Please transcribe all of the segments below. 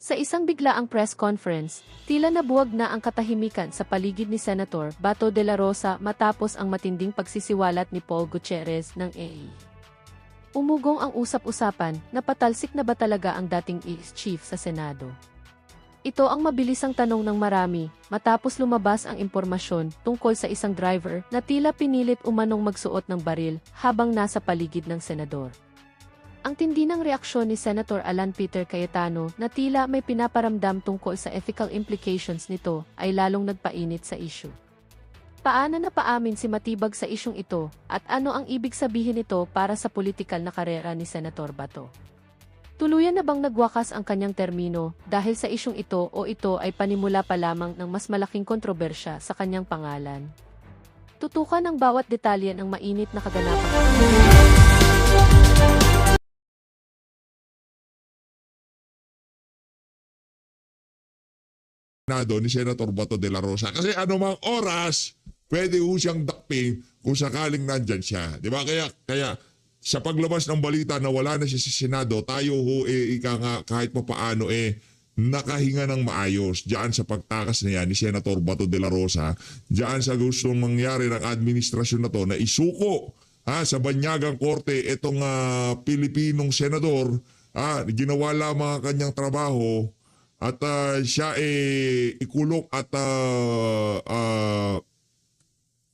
Sa isang biglaang press conference, tila nabuwag na ang katahimikan sa paligid ni Senator Bato de la Rosa matapos ang matinding pagsisiwalat ni Paul Gutierrez ng AE. Umugong ang usap-usapan na patalsik na ba talaga ang dating ex-chief sa Senado. Ito ang mabilisang tanong ng marami matapos lumabas ang impormasyon tungkol sa isang driver na tila pinilit umanong magsuot ng baril habang nasa paligid ng senador. Ang tindi ng reaksyon ni Senator Alan Peter Cayetano na tila may pinaparamdam tungkol sa ethical implications nito ay lalong nagpainit sa issue. Paano napaamin si Matibag sa isyung ito at ano ang ibig sabihin nito para sa politikal na karera ni Senator Bato? Tuluyan na bang nagwakas ang kanyang termino dahil sa isyung ito o ito ay panimula pa lamang ng mas malaking kontrobersya sa kanyang pangalan? Tutukan ang bawat detalye ng mainit na kaganapan. Ni Senator Bato de la Rosa. Kasi anumang oras, pwede ho siyang dakpin kung sakaling nandyan siya. Di ba? Kaya sa paglabas ng balita na wala na siya sa Senado, tayo ho kahit pa paano nakahinga ng maayos diyan sa pagtakas na yan ni Senator Bato de la Rosa, diyan sa gustong mangyari ng administrasyon na to na isuko sa banyagang korte itong Pilipinong senador, ginawa lamang ang kanyang trabaho at siya ikulong at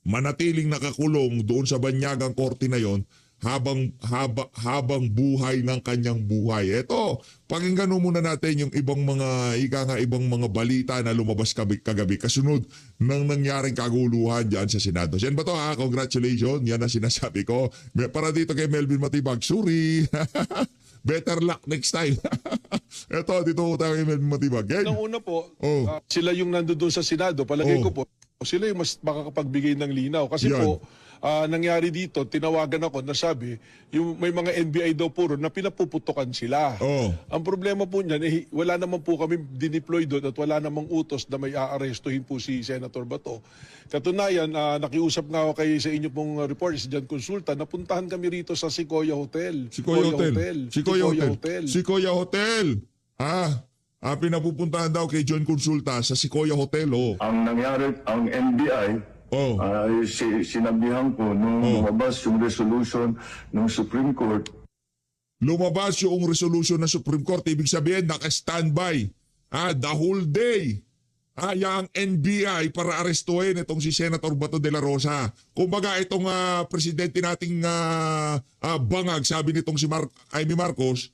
manatiling nakakulong doon sa banyagang korte na yon habang buhay ng kanyang buhay. Ito, pakinggan muna natin yung ibang mga balita na lumabas kagabi kasunod ng nangyaring kaguluhan diyan sa Senado. Yan ba to Congratulations, yan ang sinasabi ko. Para dito kay Melvin Matibag, sorry. Better luck next time. Eto, dito ko tayo kay Melvin Matibag. Nang una po, sila yung nandoon sa Senado. Palagay ko po, sila yung mas makakapagbigay ng linaw. Kasi Yan. po, nangyari dito, tinawagan ako na sabi, yung may mga NBI daw puro na pinapuputukan sila. Ang problema po niyan, wala naman po kami dineploy doon at wala namang utos na may aarestuhin po si Senator Bato. Katunayan, nakiusap nga ako sa inyo pong reporters dyan konsulta, napuntahan kami rito sa Sequoia Hotel. Sequoia Hotel. Pinapupuntahan daw kay John Consulta sa Sequoia Hotel. Ang nangyari, ang NBI, sinabihan ko nung lumabas yung resolution ng Supreme Court. Lumabas yung resolution ng Supreme Court, ibig sabihin naka-standby the whole day. Yung NBI para arestuhin itong si Senator Bato de la Rosa. Kumbaga itong presidente nating bangag, sabi nitong si Amy Marcos,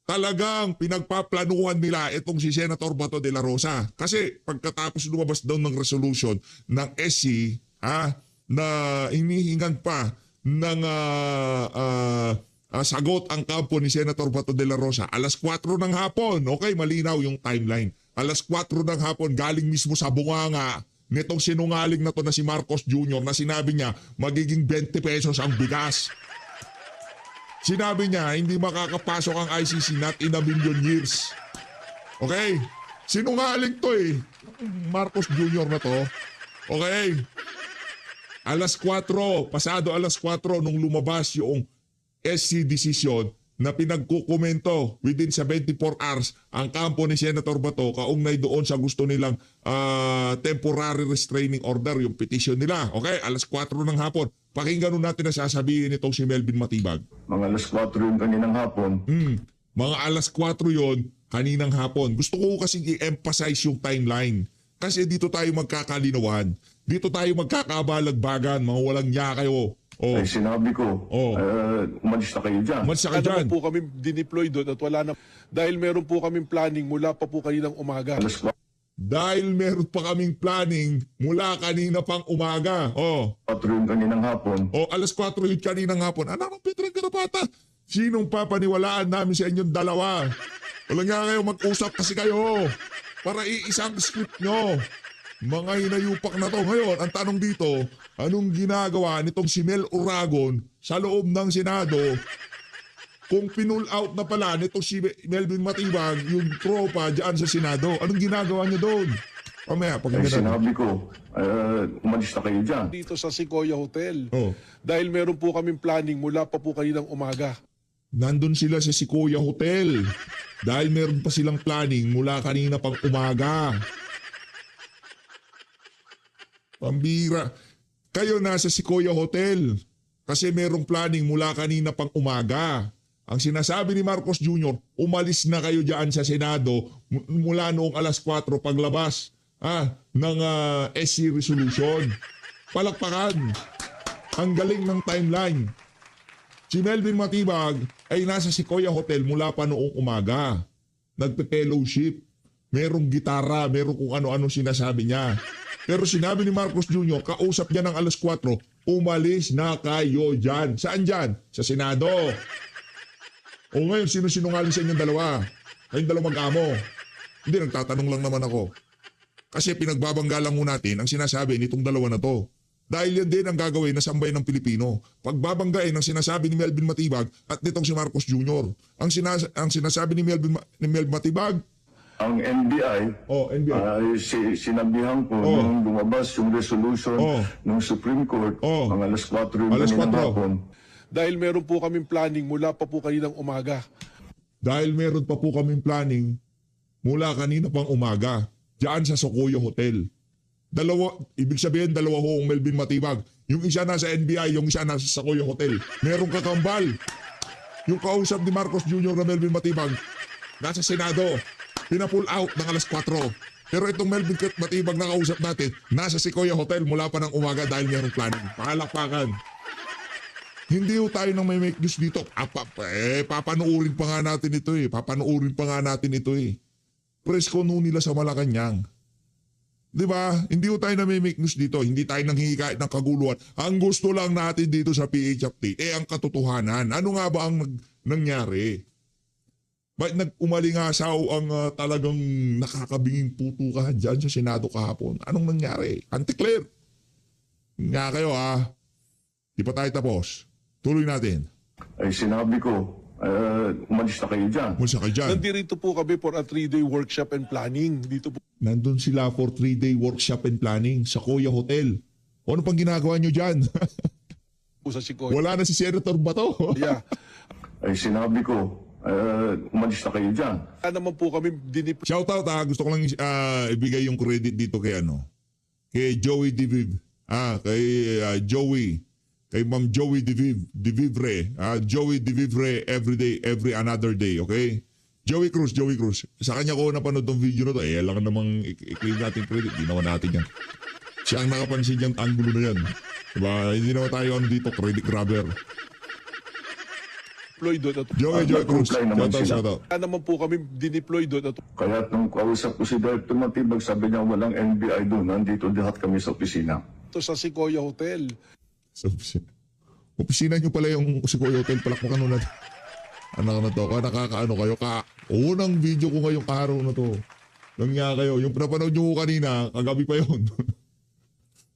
talagang pinagpaplanuhan nila itong si Senator Bato de la Rosa. Kasi pagkatapos lumabas daw ng resolution ng SC na hinihingan pa ng sagot ang kampo ni Senator Bato de la Rosa. Alas 4 ng hapon, okay, malinaw yung timeline. Alas 4 ng hapon, galing mismo sa bunganga nitong sinungaling na to na si Marcos Jr. na sinabi niya magiging 20 pesos ang bigas. Sinabi niya, hindi makakapasok ang ICC not in a million years. Okay? Sinungaling to Marcos Jr. na to. Okay? Alas 4, pasado alas 4 nung lumabas yung SC decision na pinagkukomento within 74 hours ang kampo ni Senator Bato kaugnay doon sa gusto nilang temporary restraining order, yung petition nila. Okay? Alas 4 ng hapon. Pakinggan natin na sasabihin itong si Melvin Matibag. Mga alas 4 yung kaninang hapon. Mga alas 4 yon kaninang hapon. Gusto ko kasi i-emphasize yung timeline. Kasi dito tayo magkakalinawan. Dito tayo magkakabalagbagan. Mga walang niya kayo. Ay sinabi ko, umalis na kayo dyan. Umalis na kayo dyan. po kami dineploy doon at wala na. Dahil meron po kaming planning mula pa po kaninang umaga. Dahil meron pa kaming planning mula kanina pang umaga. 4 yung kaninang hapon. Alas 4 yung kaninang hapon. Anak ng Petrang Karapata, sinong papaniwalaan namin sa inyong dalawa? Walang nga kayo, mag-usap kasi kayo para iisang script nyo. Mga hinayupak na to. Ngayon, ang tanong dito, anong ginagawa nitong si Mel Uragon sa loob ng Senado kung pinull out na pala nitong si Melvin Matibag yung tropa dyan sa Senado? Anong ginagawa niya doon? Pamaya, Ay sinabi ko, umalis na kayo dyan. Dito sa Sequoia Hotel. Dahil meron po kaming planning mula pa po kaninang umaga. Nandun sila sa Sequoia Hotel. Dahil meron pa silang planning mula kanina pang umaga. Pambira. Kayo nasa Sequoia Hotel. Kasi merong planning mula kanina pang umaga. Ang sinasabi ni Marcos Jr., umalis na kayo dyan sa Senado mula noong alas 4 paglabas ng SC resolution. Palakpakan. Ang galing ng timeline. Si Melvin Matibag ay nasa Sequoia Hotel mula pa noong umaga. Nagpe-fellowship. Merong gitara, merong kung ano-ano sinasabi niya. Pero sinabi ni Marcos Jr., kausap niya ng alas 4, umalis na kayo dyan. Saan dyan? Sa Senado. O ngayon, sino-sinungaling sa inyong dalawa? Kayong dalawang mag-amo. Hindi, nagtatanong lang naman ako. Kasi pinagbabangga lang mo natin ang sinasabi nitong dalawa na to. Dahil yan din ang gagawin na sambayan ng Pilipino. Pagbabanggain ang sinasabi ni Melvin Matibag at nitong si Marcos Jr. Ang sinasabi ni Melvin Matibag, ang NBI, sinabihan ko nung lumabas yung resolution ng Supreme Court ang alas 4 ng hapon. Dahil meron po kaming planning mula pa po kaninang umaga. Dahil meron pa po kaming planning mula kanina pang umaga diyan sa Sequoia Hotel. Ibig sabihin dalawa ho ang Melvin Matibag. Yung isa nasa NBI, yung isa nasa Sequoia Hotel. Merong kakambal. Yung kausap ni Marcos Jr. na Melvin Matibag, nasa Senado. Pina-pull out ng alas 4. Pero itong Melvin Matibag na kausap natin, nasa Sequoia Hotel mula pa ng umaga dahil merong planning. Palakpakan. Hindi ho tayo nang may make news dito. Papanuurin pa nga natin ito eh. Papanuurin pa nga natin ito eh. Press con nila sa Malacanang. Di ba? Hindi ko tayo na may make news dito. Hindi tayo nanghingi kahit ng kaguluhan. Ang gusto lang natin dito sa PH Update, ang katotohanan. Ano nga ba ang nangyari? Bakit nag-umalingasaw ang talagang nakakabinging putukahan dyan sa Senado kahapon? Anong nangyari? Anti-clear. Nga kayo Di pa tayo tapos. Tuloy natin. Ay sinabi ko, umalis na kayo dyan. Umalis na kayo dyan. Nandito po kami for a 3-day workshop and planning. Dito po Nandun sila for 3-day workshop and planning sa Sequoia Hotel. O ano pang ginagawa nyo dyan? sa Sequoia. Wala na si Senator Bato. Yeah. Ay sinabi ko, umalis na kayo dyan. Kaya naman po kami diniploy. Shoutout Gusto ko lang ibigay yung credit dito kay Kay Joey Diviv. Kay Joey. Kay Ma'am Joey Divivre. Joey Divivre every another day, okay? Joey Cruz. Sa kanya ko napanood tong video na to. Alam namang i-claim natin credit. Di naman natin yan. Siya ang nakapansin niyang angulo na yan. Diba? Hindi naman tayo dito, credit grabber. Doon at Joey Cruz. Shoutout. kaya naman po kami diniploy doon at Kaya nung kausap ko si Director Matibag, sabi niya walang NBI doon. Nandito lahat kami sa opisina. ito sa Sequoia Hotel. Sa opisina nyo pala yung Sequoia Hotel. Palakpakan nun natin. Anak na to. Nakakaano kayo. Unang video ko ngayong araw na to. Nangya kayo. Yung pinapanood nyo kanina, kagabi pa yun.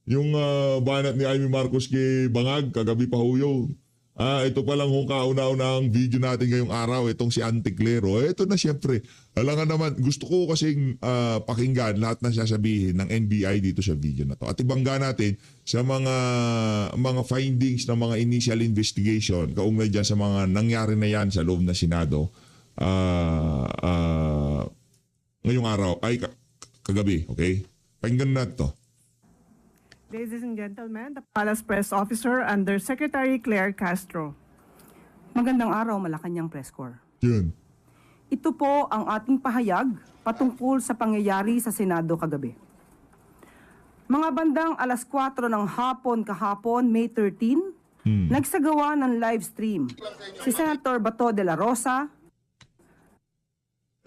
Yung banat ni Amy Marcos kay Bangag, kagabi pa ho yun. Ito pa lang kung kauna-unang video natin ngayong araw, itong si Anticlero. Ito na siyempre. Alangan naman, gusto ko kasing pakinggan lahat na sasabihin ng NBI dito sa video na to. At ibangga natin sa mga findings ng mga initial investigation kaugnay dyan sa mga nangyari na yan sa loob ng Senado ngayong araw, kagabi, okay? Pakinggan natin to. Ladies and gentlemen, the Palace Press Officer under Secretary Claire Castro. Magandang araw, Malacanang Press Corps. Yun. Ito po ang ating pahayag patungkol sa pangyayari sa Senado kagabi. Mga bandang alas 4 ng hapon kahapon, May 13, nagsagawa ng live stream si Senator Bato de la Rosa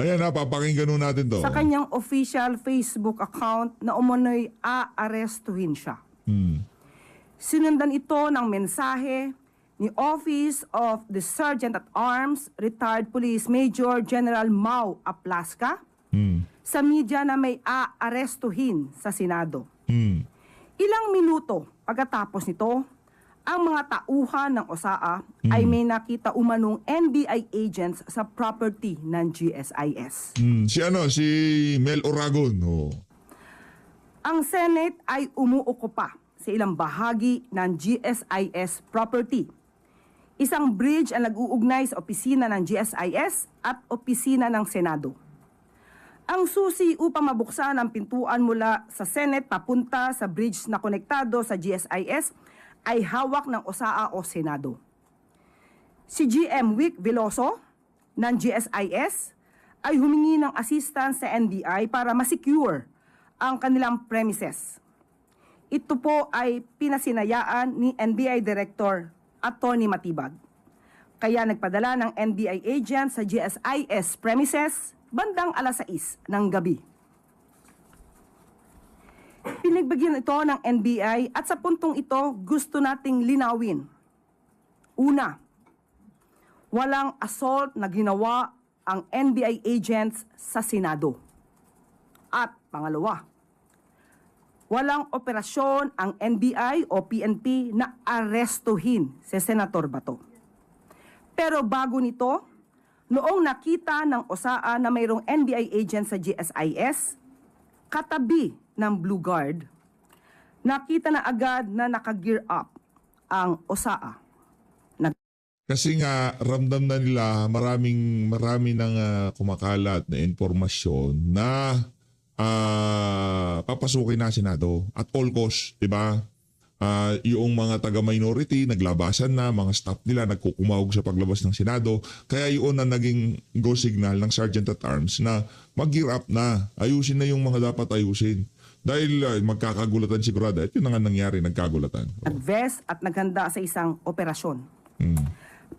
Ayan papakinggan nun natin to. sa kanyang official Facebook account na umano'y aarestuhin siya. Sinundan ito ng mensahe ni Office of the Sergeant at Arms, Retired Police Major General Mau Aplaska sa media na may aarestuhin sa Senado. Ilang minuto pagkatapos nito, ang mga tauhan ng OSAA ay may nakita umanong NBI agents sa property ng GSIS. Si Mel Oragon. Oh. Ang Senate ay umuukupa sa ilang bahagi ng GSIS property. Isang bridge ang nag-uugnay sa opisina ng GSIS at opisina ng Senado. Ang susi upang mabuksan ang pintuan mula sa Senate papunta sa bridge na konektado sa GSIS ay hawak ng OSAA o Senado. Si GM Vic Veloso ng GSIS ay humingi ng assistance sa NBI para masecure ang kanilang premises. Ito po ay pinasinayaan ni NBI Director Atty. Matibag. Kaya nagpadala ng NBI agent sa GSIS premises bandang alas 6 ng gabi. Pinagbigyan ito ng NBI at sa puntong ito gusto nating linawin. Una, walang assault na ginawa ang NBI agents sa Senado. At pangalawa, walang operasyon ang NBI o PNP na arestuhin si Senator Bato. Pero bago nito, noong nakita ng OSAA na mayroong NBI agent sa GSIS, katabi ng Blue Guard, nakita na agad na naka-gear up ang OSAA. Kasi nga ramdam na nila marami nang kumakalat na impormasyon na papasukin na Senado at all cost, 'di ba? Yung mga taga-minority naglabasan na, mga staff nila nagkukumawag sa paglabas ng Senado. Kaya yun na naging go signal ng Sergeant at Arms na mag-gear up na, ayusin na yung mga dapat ayusin. Dahil magkakagulatan sigurado. At yun na nga nangyari, nagkagulatan. Nag-vest at naghanda sa isang operasyon.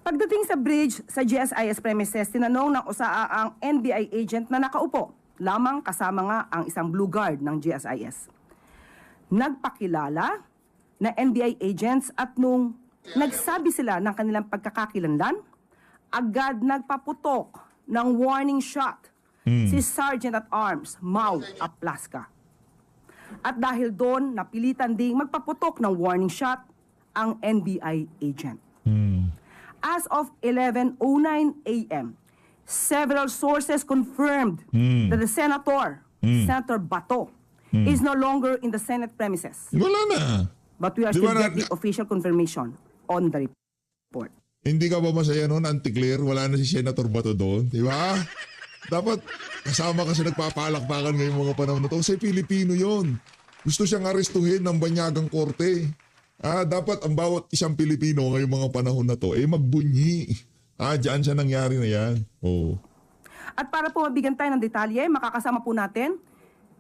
Pagdating sa bridge sa GSIS premises, tinanong ng OSAA ang NBI agent na nakaupo, lamang kasama nga ang isang Blue Guard ng GSIS. Nagpakilala na NBI agents at nung nagsabi sila ng kanilang pagkakakilanlan, agad nagpaputok ng warning shot si Sergeant at Arms Mau Aplaska. At dahil doon, napilitan ding magpaputok ng warning shot ang NBI agent. As of 11:09 a.m., several sources confirmed that the Senator Bato, is no longer in the Senate premises. Wala na. But we are still getting official confirmation on the report. Hindi ka ba masaya noon, anti-clear? Wala na si Senator Bato doon, di ba? Dapat kasama ka sa nagpapalakpakan ngayong mga panahon na to. Kasi Pilipino yon. Gusto siyang arestuhin ng banyagang korte. Dapat ang bawat isang Pilipino ngayong mga panahon na to, magbunyi. Diyan siya nangyari na yan. Oh. At para po mabigyan tayo ng detalye, makakasama po natin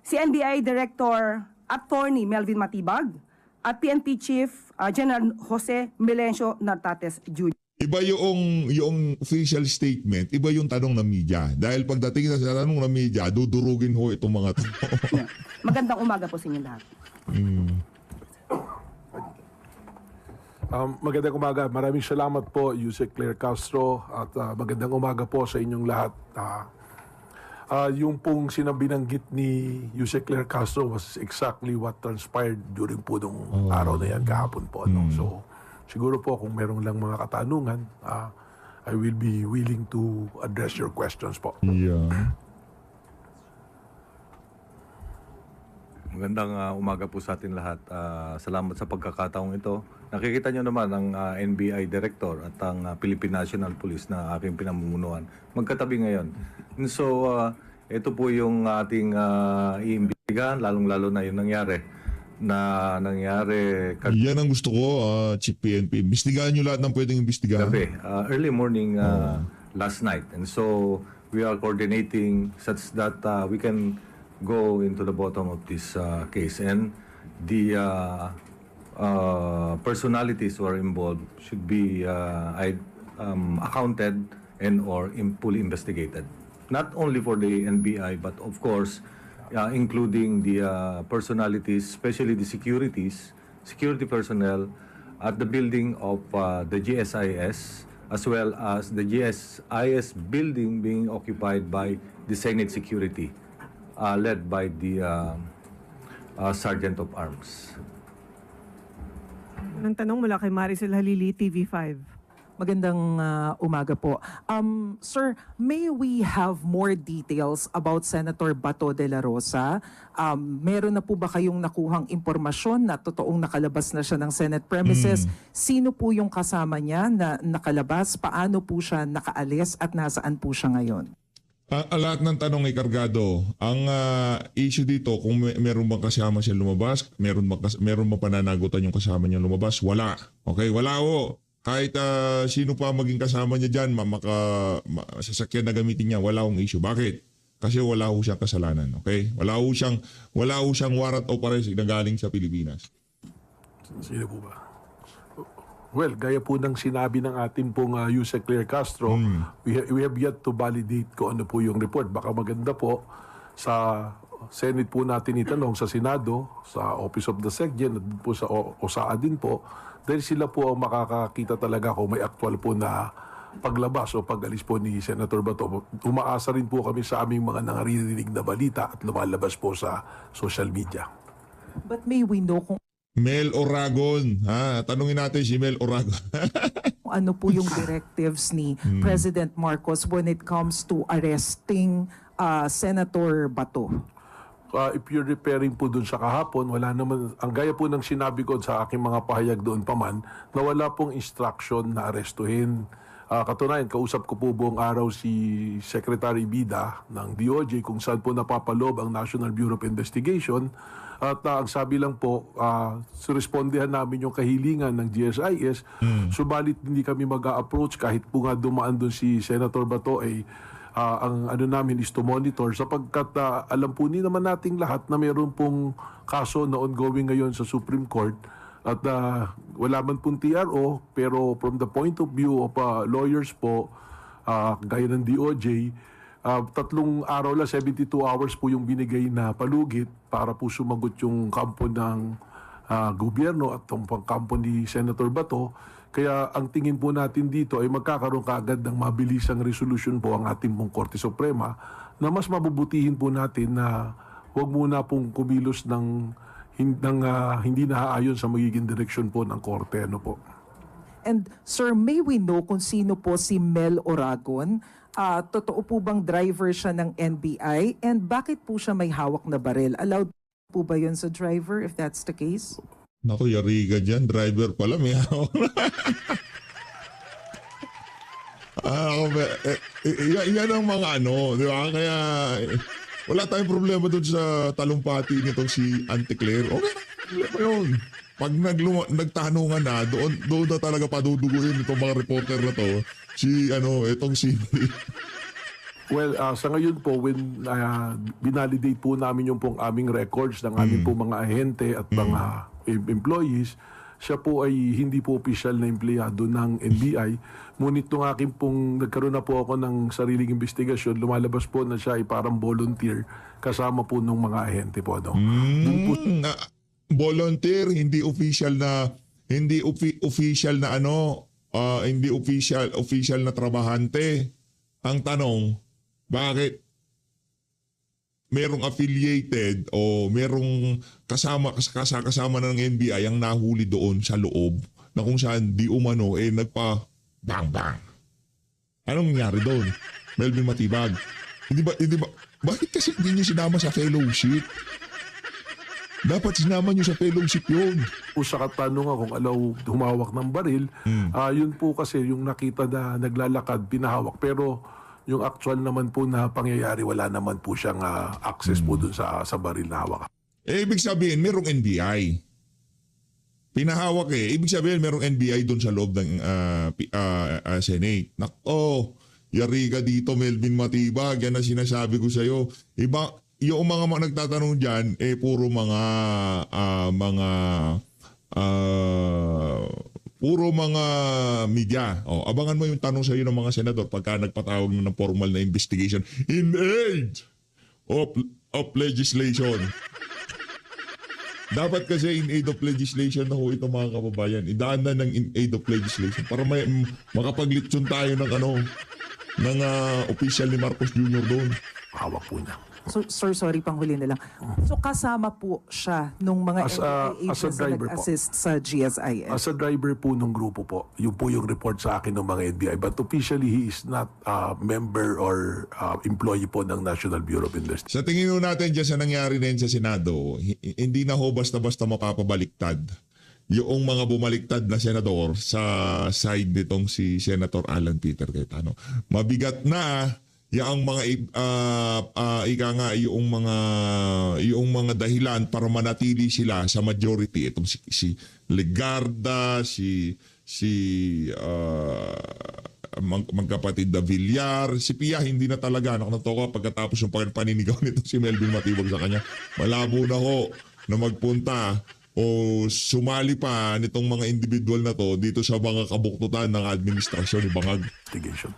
si NBI Director Attorney Melvin Matibag at PNP Chief General Jose Melencio Nartates Jr. Iba yung official statement, iba yung tanong ng media. Dahil pagdating sa tanong ng media, dudurugin ho itong mga to. Magandang umaga po sa inyo lahat. Magandang umaga. Maraming salamat po, Yusek Claire Castro, at magandang umaga po sa inyong lahat. Yung pong sinabinanggit ni Yusek Claire Castro was exactly what transpired during po nung araw na yan, kahapon po. No? So, siguro po kung meron lang mga katanungan, I will be willing to address your questions po. Yeah. Magandang umaga po sa atin lahat. Salamat sa pagkakataong ito. Nakikita nyo naman ang NBI Director at ang Philippine National Police na aking pinamumunuan. Magkatabi ngayon. And so, ito po yung ating iimbestigahan, lalong-lalo na yung nangyari. Yan ang gusto ko, Chief PNP. Imbestigahan nyo lahat ng pwedeng imbestigahan. Gabi, early morning last night. And so, we are coordinating such that we can go into the bottom of this case, and the personalities who are involved should be accounted and or fully investigated. Not only for the NBI, but of course, including the personalities, especially the security personnel at the building of the GSIS, as well as the GSIS building being occupied by the Senate Security, led by the Sergeant of Arms. Ng tanong mula kay Maricel Halili, TV5. Magandang umaga po. Sir, may we have more details about Senator Bato de la Rosa? Meron na po ba kayong nakuhang impormasyon na totoong nakalabas na siya ng Senate premises? Sino po yung kasama niya na nakalabas? Paano po siya nakaalis at nasaan po siya ngayon? Lahat ng tanong ay kargado. Ang issue dito, kung meron bang kasama siya lumabas, meron bang pananagutan yung kasama niya lumabas, wala. Okay, wala ho. Kahit sino pa maging kasama niya dyan, sasakyan na gamitin niya, wala akong issue. Bakit? Kasi wala ho siyang kasalanan. Okay? Wala ho siyang warrant of arrest na galing sa Pilipinas. Sino po ba? Well, gaya po ng sinabi ng ating pong Yusek Claire Castro, we have yet to validate kung ano po yung report. Baka maganda po sa Senate po natin itanong, sa Senado, sa Office of the Secgen, at po sa OSAA din po, dahil sila po ang makakakita talaga kung may actual po na paglabas o pag-alis po ni Senator Bato. Umaasa rin po kami sa aming mga naririnig na balita at lumalabas po sa social media. But may we know kung Mel Oragon. Tanungin natin si Mel Oragon. ano po yung directives ni President Marcos when it comes to arresting Senator Bato? If you're referring po dun sa kahapon, wala naman, ang gaya po ng sinabi ko sa aking mga pahayag doon pa man, na wala pong instruction na arestuhin. Katunayan, kausap ko po buong araw si Secretary Bida ng DOJ kung saan po napapaloob ang National Bureau of Investigation. At ang sabi lang po, surespondihan namin yung kahilingan ng GSIS, subalit hindi kami mag-a-approach kahit po nga dumaan doon si Senator Bato ay ang ano namin is to monitor sapagkat alam po naman nating lahat na mayroon pong kaso na ongoing ngayon sa Supreme Court at wala man pong TRO pero from the point of view of lawyers po gaya ng DOJ 3 araw lang 72 hours po yung binigay na palugit para po sumagot yung kampo ng gobyerno at yung kampo ni Senator Bato. Kaya ang tingin po natin dito ay magkakaroon kaagad ng mabilisang resolution po ang ating pong Korte Suprema na mas mabubutihin po natin na huwag muna pong kumilos ng hindi naaayon sa magiging direksyon po ng Korte. Ano po? And sir, may we know kung sino po si Mel Oragon? Totoo po bang driver siya ng NBI? And bakit po siya may hawak na baril? Allowed po ba yun sa driver if that's the case? Naku, yari ka dyan. Driver pala, may hawak. Yan ang mga di ba? Kaya wala tayong problema doon sa talumpati nitong si Auntie Claire. Okay, problema yun. Pag nagtanungan na, doon na talaga paduduguin itong mga reporter na to. Itong si... Well, sa ngayon po, when binalidate po namin yung pong aming records ng aming pong mga ahente at mga employees, siya po ay hindi po opisyal na empleyado ng NBI. Ngunit nung aking pong nagkaroon na po ako ng sariling investigasyon, lumalabas po na siya ay parang volunteer kasama po ng mga ahente po. No? Volunteer, hindi official na hindi official na trabahante. Ang tanong, bakit merong affiliated o merong kasama na ng NBI ang nahuli doon sa loob na kung saan di umano nagpa bang. Anong nangyari doon? Melvin Matibag. Hindi ba bakit kasi hindi niyo sinama sa fellowship? Dapat sinama niyo sa fellowship yun. Po sa katanungan kung alaw humawak ng baril, yun po kasi yung nakita na naglalakad, pinahawak. Pero yung actual naman po na pangyayari, wala naman po siyang access po dun sa baril na hawak. Ibig sabihin, merong NBI. Pinahawak Ibig sabihin, merong NBI dun sa loob ng Senate. Yari ka dito, Melvin Matibag. Yan ang sinasabi ko sa'yo. Yung mga nagtatanong dyan, puro mga media. Abangan mo yung tanong sa iyo ng mga senador pagka nagpatawag ng formal na investigation in aid of legislation. Dapat kasi in aid of legislation na ito mga kababayan. Idaan na ng in aid of legislation para makapaglitsyon tayo ng official ni Marcos Jr. doon. Hawak po niya. So, sir, sorry, panghuli na lang. So kasama po siya nung mga As NBI a agents na driver po. nag-assist sa GSIS? As a driver po ng grupo po, yun po yung report sa akin ng mga NBI. But officially, he is not a member or employee po ng National Bureau of Investigation. Sa tingin mo natin dyan sa nangyari na yun sa Senado, hindi na ho basta-basta mapapabaliktad yung mga bumaliktad na senador sa side nitong si Senator Alan Peter Cayetano. Mabigat na yung mga ika nga yung mga dahilan para manatili sila sa majority, itong si Legarda, si magkapatid na Villar, si Pia hindi na talaga nakatoka pagkatapos yung paninigaw nito si Melvin Matibag sa kanya. Malabo na ho na magpunta o sumali pa nitong mga individual na to dito sa mga kabuktutan ng administrasyon ni Bangag. Investigation.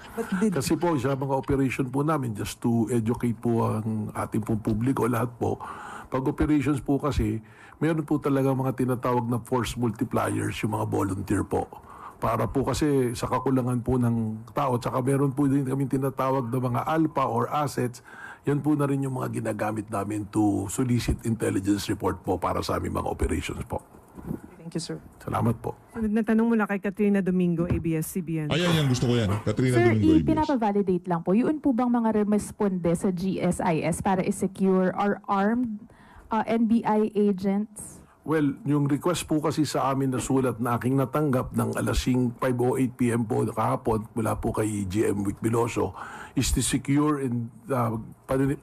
Kasi po sa mga operation po namin, just to educate po ang ating pong publiko, lahat po, pag operations po kasi, meron po talaga mga tinatawag na force multipliers, yung mga volunteer po. Para po kasi sa kakulangan po ng tao, tsaka meron po din kami tinatawag na mga alpha or assets, yan po na rin yung mga ginagamit namin to solicit intelligence report po para sa aming mga operations po. Thank you, sir. Salamat po. Sunod na tanong mula kay Katrina Domingo, ABS-CBN. Ayan, gusto ko yan. Katrina Sir, Domingo, ABS. ipinapavalidate lang po. Yun po bang mga responde sa GSIS para i-secure or armed NBI agents? Well, yung request po kasi sa amin na sulat na aking natanggap ng alas 5:08 PM po kahapon mula po kay GM Vic Biloso is to secure and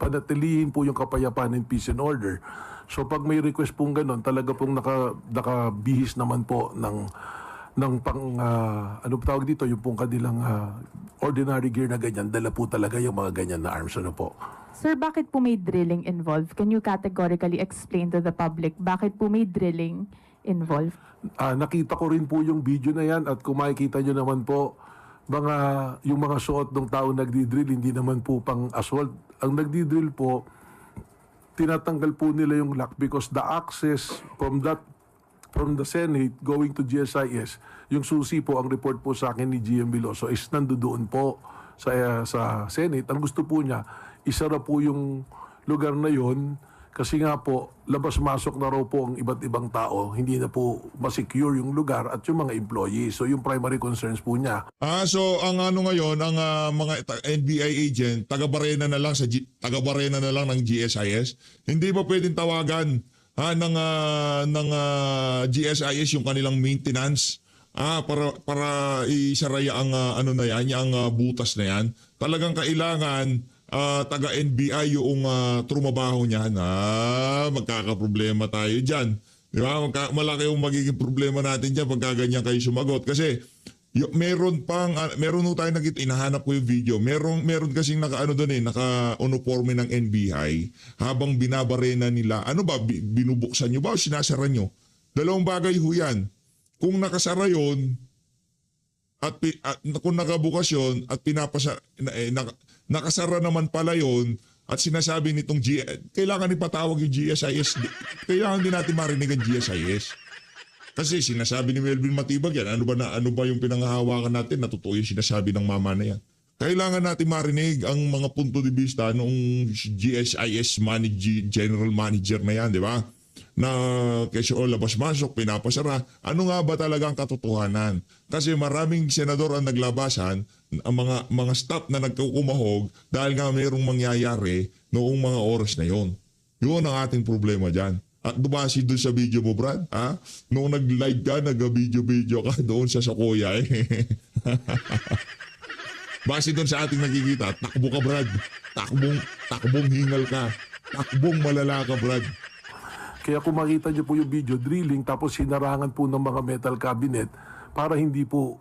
panatilihin po yung kapayapaan and peace and order. So pag may request pong gano'n, talaga pong nakabihis naman po ng ano tawag dito, yung pong kanilang ordinary gear na ganyan, dala po talaga yung mga ganyan na arms, ano po. Sir, bakit po may drilling involved? Can you categorically explain to the public bakit po may drilling involved? Nakita ko rin po yung video na yan at kung makikita nyo naman po, yung mga suot ng tao nagdi-drill, hindi naman po pang assault. Ang nagdi-drill po, tinatanggal po nila yung lock because the access from the Senate going to GSIS, yung susi po, ang report po sa akin ni GM Biloso is nandoon po sa Senate. Ang gusto po niya, isara po yung lugar na yon kasi nga po, labas-masok na raw po ang iba't ibang tao. Hindi na po masecure yung lugar at yung mga employees. So yung primary concerns po niya. So ang ano ngayon, ang mga NBI agent, taga-Barena na lang ng GSIS. Hindi ba pwedeng tawagan ng GSIS yung kanilang maintenance? Para isaraya ang ano na yan, yung butas na yan. Talagang kailangan taga-NBI yung trumabaho niyan. Magkakaproblema tayo dyan. Di ba? Malaki yung magiging problema natin dyan pagka ganyan kayo sumagot. Kasi meron ho tayo nakita, inahanap ko yung video. Meron kasing naka-uniforme ng NBI habang binabarena nila. Ano ba? Binubuksan nyo ba o sinasara nyo? Dalawang bagay ho yan. Kung nakasara yun, at kung nakabukas yun, at nakasara naman pala yun, at sinasabi nitong kailangan ipatawag yung GSIS. Kailangan din natin marinig ang GSIS. Kasi sinasabi ni Melvin Matibag yan, ano ba yung pinanghahawakan natin, natutuo yung sinasabi ng mama na yan. Kailangan natin marinig ang mga punto de vista ng GSIS general manager na yan, di ba? Na kasi labas-masok, pinapasara. Ano nga ba talaga ang katotohanan? Kasi maraming senador ang naglabasan, ang mga staff na nagkukumahog dahil nga mayroong mangyayari noong mga oras na yon. Yun ang ating problema dyan. At dumasi doon sa video mo, Brad, noong nag-live ka, nag-video ka doon sa Sakoya, Base doon sa ating nakikita, takbo ka, Brad. Takbong hingal ka. Takbong malala ka, Brad. Kaya kung makita niyo po yung video drilling tapos hinarangan po ng mga metal cabinet para hindi po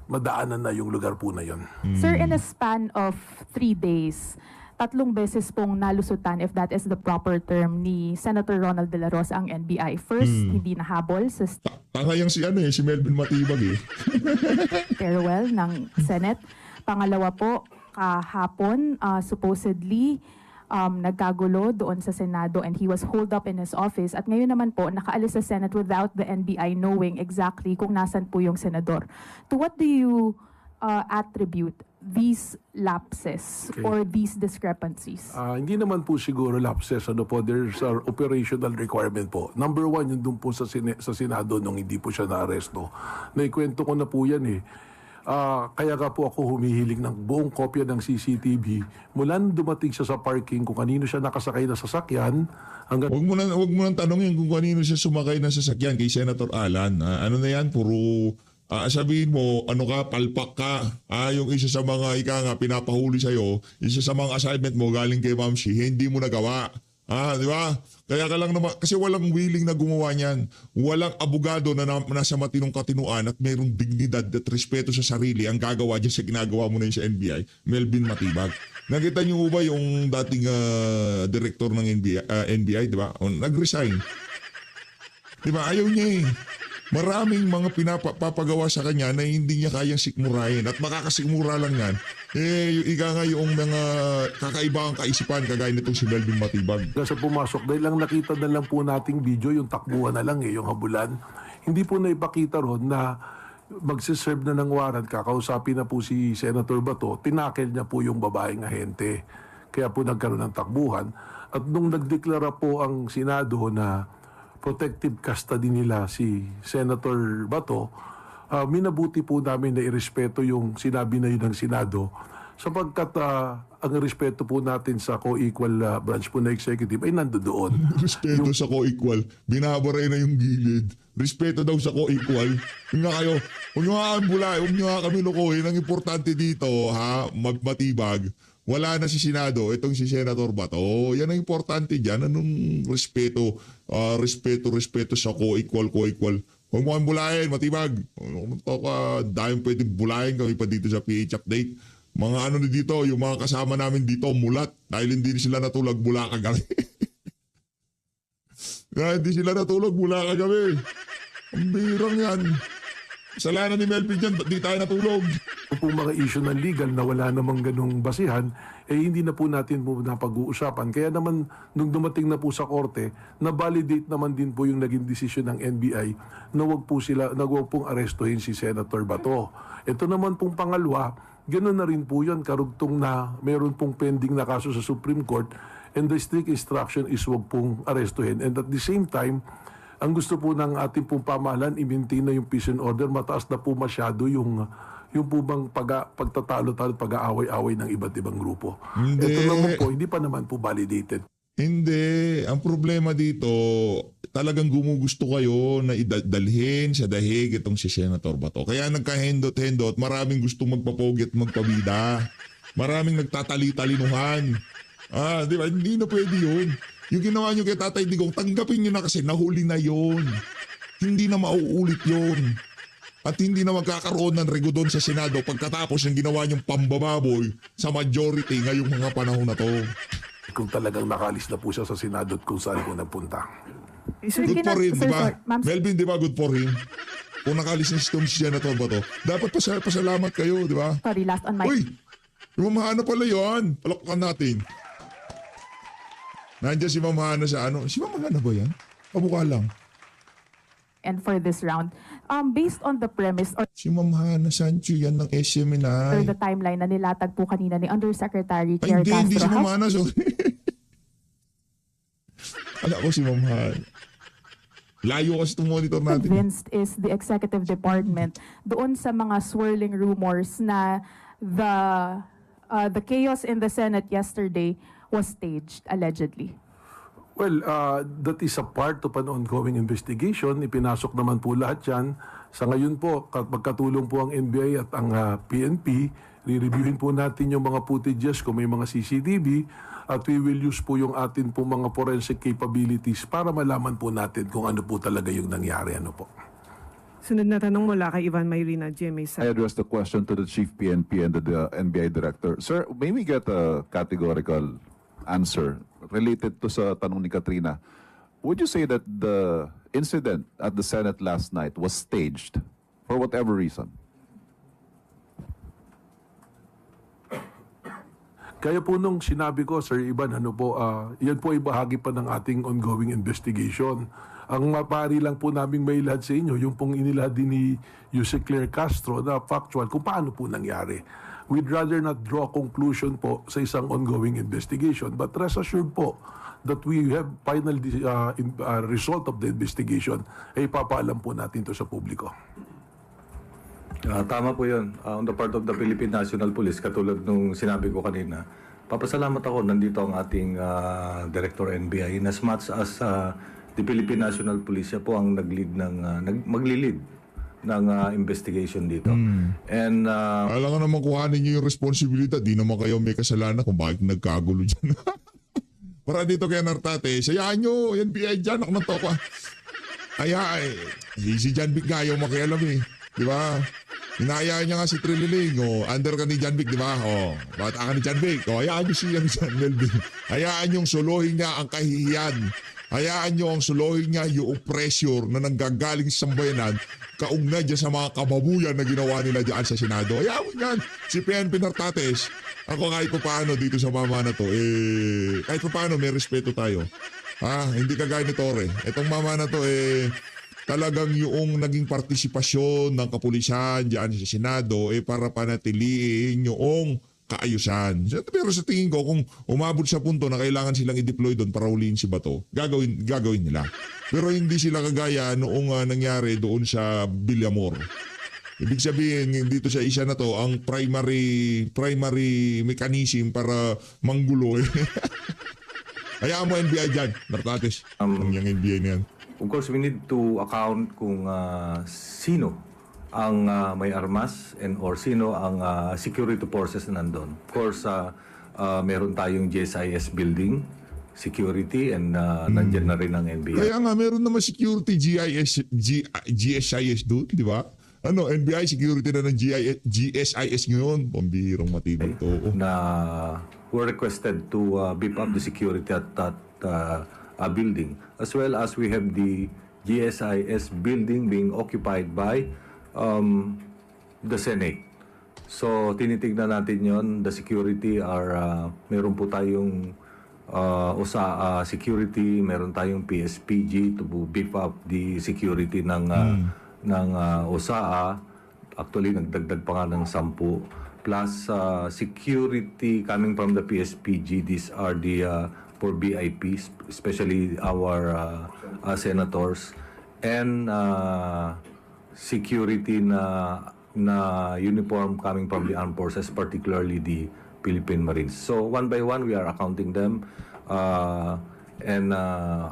madaanan na yung lugar po na yon. Sir, in a span of 3 days, 3 beses pong nalusutan, if that is the proper term, ni Senator Ronald De La Rosa ang NBI. First, hindi nahabol sa Tanga yung si Melvin Matibag stairwell ng Senate. Pangalawa po, kahapon, supposedly, nagkagulo doon sa Senado and he was holed up in his office. At ngayon naman po, nakaalis sa Senate without the NBI knowing exactly kung nasan po yung senador. To what do you attribute these lapses or these discrepancies? Hindi naman po siguro lapses. There's an operational requirement po. Number one, yun dun po sa Senado nung hindi po siya na-aresto. Naikwento ko na po yan eh. Kaya nga po ako humihiling ng buong kopya ng CCTV mula nung dumating siya sa parking kung kanino siya nakasakay na sasakyan hanggang... Huwag mo nang tanongin kung kanino siya sumakay ng sasakyan kay Senator Alan. Ano na yan, puro sabihin mo, ano ka, palpak ka. Yung isa sa mga pinapahuli sa'yo, isa sa mga assignment mo galing kay Ma'am Shi, hindi mo nagawa. Di ba? Kaya ka lang naman, kasi walang willing na gumawa niyan. Walang abogado na nasa matinong katinuan at mayroong dignidad at respeto sa sarili ang gagawa dyan sa ginagawa mo na yun sa NBI, Melvin Matibag. Nakita niyo ba yung dating director ng NBI, di ba? Nag-resign. Di ba? Ayaw niya eh. Maraming mga pinapagawa sa kanya na hindi niya kayang sikmurahin. At makakasikmura lang yan. Yung mga kakaibang kaisipan kagaya nitong si Melvin Matibag. Sa pumasok, dahil lang nakita na lang po nating video, yung takbuhan na lang yung habulan. Hindi po na ipakita ron na magsiserve na ng warrant, kakausapin na po si Senator Bato, tinakel niya po yung babaeng ahente. Kaya po nagkaroon ng takbuhan. At nung nagdeklara po ang Senado na protective custody nila si Senator Bato, minabuti po namin na irespeto yung sinabi na yun ng Senado sapagkat ang respeto po natin sa co-equal branch po na executive ay nandoon. Respeto sa co-equal. Binabaray na yung gilid. Respeto daw sa co-equal. Yung nga kayo, huwag nyo nga kami lukuhin. Ang importante dito, Matibag, wala na si Senado, itong si Senator Bato. Yan ang importante dyan. Anong respeto? Respeto sa co-equal. Huwag mo kang bulahin, Matibag. Dahil pwedeng bulahin kami pa dito sa PH Update. Mga ano na dito, yung mga kasama namin dito, mulat. Dahil hindi sila natulog mula kagabi. Hindi sila natulog mula kagabi. Ang birang yan. Kasalanan ni Melvin dyan, di tayo natulog. Kung mga issue ng legal na wala namang ganung basihan, hindi na po natin po napag-uusapan. Kaya naman, nung dumating na po sa korte, na-validate naman din po yung naging desisyon ng NBI na wag pong arestuhin si Senator Bato. Ito naman pong pangalawa, ganoon na rin po yun, karugtong na mayroon pong pending na kaso sa Supreme Court and the strict instruction is wag pong arestuhin. And at the same time, ang gusto po ng ating pong pamahalaan, i-maintain na yung peace and order, mataas na po masyado yung po bang pagtatalo-talo, pag-aaway-away ng iba't ibang grupo. Hindi. Ito naman po, hindi pa naman po validated. Hindi. Ang problema dito, talagang gumugusto kayo na idalhin sa dahig itong si Senator Bato. Kaya nagka-hendot-hendot, maraming gustong magpapogi at magpabida. Maraming nagtatali-talinuhan. Di ba? Hindi na pwede yun. Yung ginawa nyo kay Tatay Digong, tanggapin nyo na kasi nahuli na yun. Hindi na mauulit yun. At hindi na magkakaroon ng rego doon sa Senado pagkatapos ng ginawa nyong pambababoy sa majority ngayong mga panahon na to. Kung talagang nakalis na po siya sa Senado at kung saan po nagpunta. Good for him, di ba? Melvin, di ba? Good for him. Kung nakalis na si Senator Bato, dapat pasalamat kayo, di ba? Sorry, last on my... Uy! Yung Ma'am Hana pala yun. Palakpakan natin. Nandiyan si Ma'am Hana sa ano. Si Ma'am Hana ba yan? Kamukha lang. And for this round, based on the premise or Si Ma'am Hana Sancho yan ng SMNI. the timeline na nilatag po kanina ni Undersecretary Ay, Claire hindi si Castro, Ma'am Hana. Sorry. Alam ko si Ma'am Hana. Layo kasi itong monitor natin. convinced is the executive department doon sa mga swirling rumors na the chaos in the Senate yesterday was staged, allegedly? Well, that is a part of an ongoing investigation. Ipinasok naman po lahat yan. Sa ngayon po, magkatulong po ang NBI at ang PNP, re-reviewin po natin yung mga footages kung may mga CCTV at we will use po yung atin po mga forensic capabilities para malaman po natin kung ano po talaga yung nangyari. Ano po. Sunod na tanong mula kay Ivan Mayrina, GMA I address the question to the Chief PNP and the NBI Director. Sir, may we get a categorical answer related to sa tanong ni Katrina? Would you say that the incident at the Senate last night was staged for whatever reason? Kaya po nung sinabi ko, Sir Ivan, yan po ay bahagi pa ng ating ongoing investigation. Ang mapari lang po naming mailahad sa inyo, yung pong inilahad din ni Yuse Claire Castro na factual kung paano po nangyari. we'd rather not draw a conclusion po sa isang ongoing investigation. But rest assured po that we have final result of the investigation, ay papaalam po natin to sa publiko. Tama po yun. On the part of the Philippine National Police, katulad nung sinabi ko kanina, papasalamat ako, nandito ang ating Director NBI. In as much as the Philippine National Police, siya po ang maglilid ng investigation dito. And Alam nga naman kuhanin niyo yung responsibilidad. Di naman kayo may kasalanan kung bakit nagkagulo dyan. Para dito kay Nartate, sayaan nyo, NBI dyan, ako na to ka. Si John Vic nga ayaw makialam eh. Di ba? Hinayaan niya nga si Trililing, under ka ni John Vic, di ba? Bata ka ni John Vic. Hayaan niyo siya ni John Melvin. Hayaan niyong suluhin niya ang kahihiyan. Hayaan niyo ang suluhin niya yung pressure na nanggagaling sa sambayanan kaugnay dyan sa mga kababuyan na ginawa nila dyan sa Senado. Hayaan mo yan. Si PNP Nartates, ako kahit pa paano dito sa mama na to, kahit pa paano may respeto tayo. Hindi kagaya ni Torre. Itong mama na to, talagang yung naging partisipasyon ng kapulisan dyan sa Senado para panatiliin yung kaayusan. Pero sa tingin ko, kung umabot sa punto na kailangan silang i-deploy doon para huliin si Bato, gagawin nila. Pero hindi sila kagaya noong nangyari doon sa Villamor. Ibig sabihin, dito sa isa na to, ang primary mechanism para manggulo. Hayaan mo NBI dyan, Nartates. Ang yung NBI na yan. of course, we need to account kung sino ang may armas or sino ang security forces na nandun. Of course, meron tayong GSIS building, security, and nandyan na rin ang NBI. Kaya nga, meron naman security GSIS doon, di ba? NBI security na ng GSIS ngayon. Pambihirang matibay to. Na were requested to beef up the security at that building. As well as we have the GSIS building being occupied by the Senate. So, tinitignan natin yon. The security are, meron po tayong security, meron tayong PSPG to beef up the security ng OSAA. Actually, nagdagdag pa nga ng 10. Plus, security coming from the PSPG. These are the for VIPs, especially our senators. And security na uniform coming from the armed forces, particularly the Philippine Marines. So one by one, we are accounting them and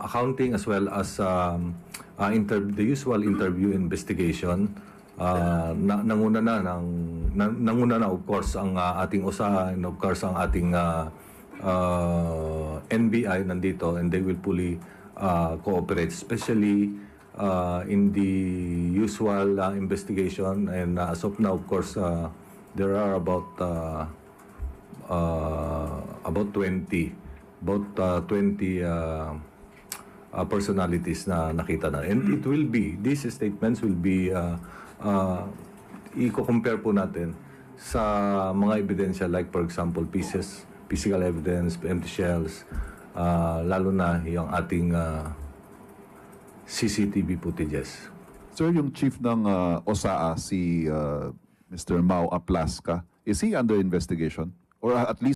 accounting as well as the usual interview investigation. Nanguna na of course ang ating OSA and of course ang ating NBI nandito, and they will fully cooperate, especially in the usual investigation. And as of now, of course, there are about 20 personalities na nakita na. And it will be, these statements will be, i-compare po natin sa mga ebidensya, like for example, physical evidence, empty shells, lalo na yung ating CCTV footages. Sir, yung chief ng OSAA, si Mr. Mau Aplaska, is he under investigation? Or at least